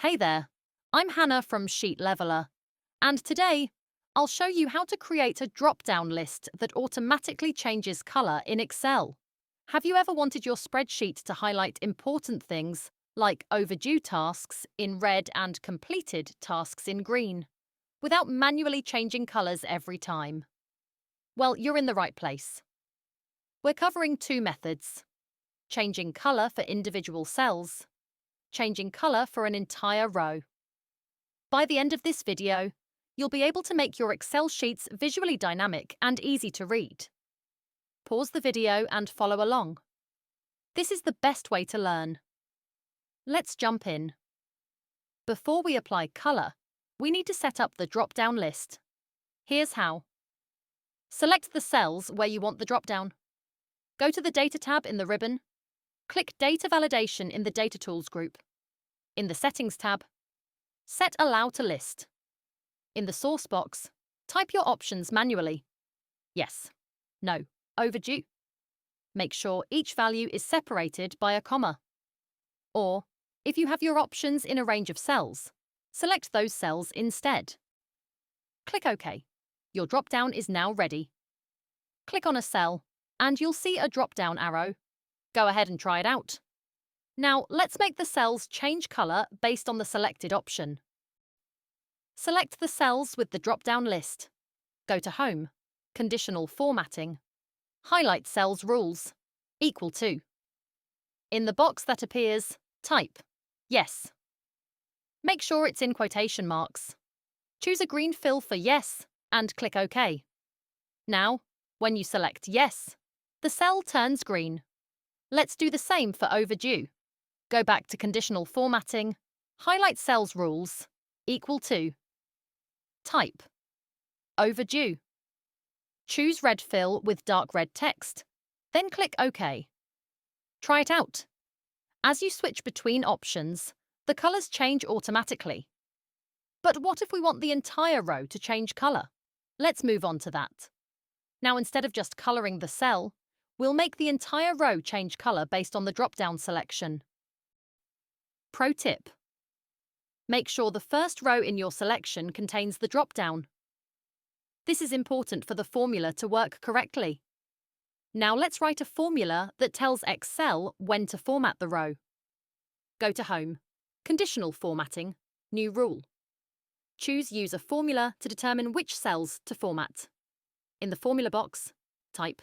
Hey there, I'm Hannah from Sheet Leveler, and today I'll show you how to create a drop-down list that automatically changes color in Excel. Have you ever wanted your spreadsheet to highlight important things like overdue tasks in red and completed tasks in green, without manually changing colors every time? Well, you're in the right place. We're covering two methods: changing color for individual cells, changing color for an entire row. By the end of this video, you'll be able to make your Excel sheets visually dynamic and easy to read. Pause the video and follow along. This is the best way to learn. Let's jump in. Before we apply color, we need to set up the drop-down list. Here's how. Select the cells where you want the drop-down. Go to the Data tab in the ribbon. Click Data Validation in the Data Tools group. In the Settings tab, set Allow to List. In the source box, type your options manually. Yes, no, overdue. Make sure each value is separated by a comma. Or, if you have your options in a range of cells, select those cells instead. Click OK. Your drop-down is now ready. Click on a cell, and you'll see a drop-down arrow. Go ahead and try it out. Now, let's make the cells change color based on the selected option. Select the cells with the drop-down list. Go to Home, Conditional Formatting. Highlight Cells Rules, equal to. In the box that appears, type Yes. Make sure it's in quotation marks. Choose a green fill for Yes and click OK. Now, when you select Yes, the cell turns green. Let's do the same for overdue. Go back to Conditional Formatting, highlight Cells Rules, equal to. Type overdue. Choose red fill with dark red text, then click OK. Try it out. As you switch between options, the colors change automatically. But what if we want the entire row to change color? Let's move on to that. Now, instead of just coloring the cell, we'll make the entire row change color based on the drop-down selection. Pro tip: make sure the first row in your selection contains the drop-down. This is important for the formula to work correctly. Now let's write a formula that tells Excel when to format the row. Go to Home, Conditional Formatting, New Rule. Choose Use a Formula to determine which cells to format. In the formula box, type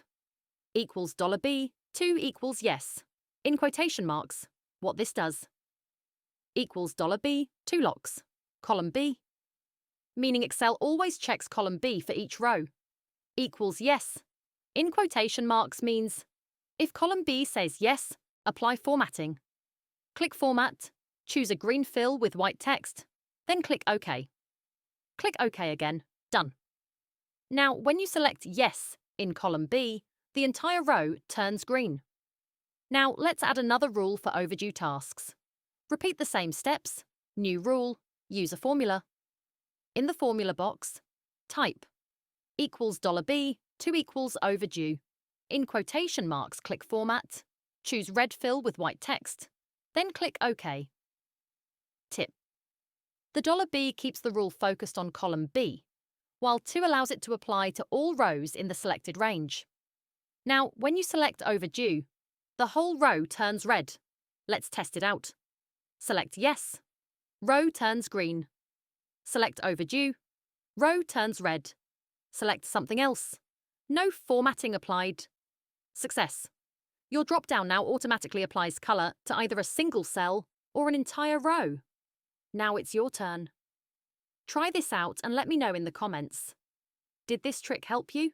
equals $B, 2 equals yes, in quotation marks, what this does. Equals $B, 2 locks, column B, meaning Excel always checks column B for each row. Equals yes, in quotation marks, means if column B says yes, apply formatting. Click Format, choose a green fill with white text, then click OK. Click OK again, done. Now, when you select Yes in column B, the entire row turns green. Now, let's add another rule for overdue tasks. Repeat the same steps, new rule, use a formula. In the formula box, type equals $B, 2 equals overdue. In quotation marks, click Format, choose red fill with white text, then click OK. Tip: the $B keeps the rule focused on column B, while 2 allows it to apply to all rows in the selected range. Now, when you select overdue, the whole row turns red. Let's test it out. Select Yes. Row turns green. Select overdue. Row turns red. Select something else. No formatting applied. Success. Your drop-down now automatically applies color to either a single cell or an entire row. Now it's your turn. Try this out and let me know in the comments. Did this trick help you?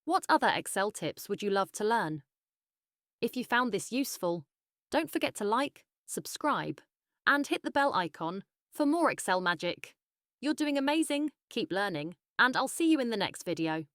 What other Excel tips would you love to learn? If you found this useful, don't forget to like, subscribe, and hit the bell icon for more Excel magic. You're doing amazing, keep learning, and I'll see you in the next video.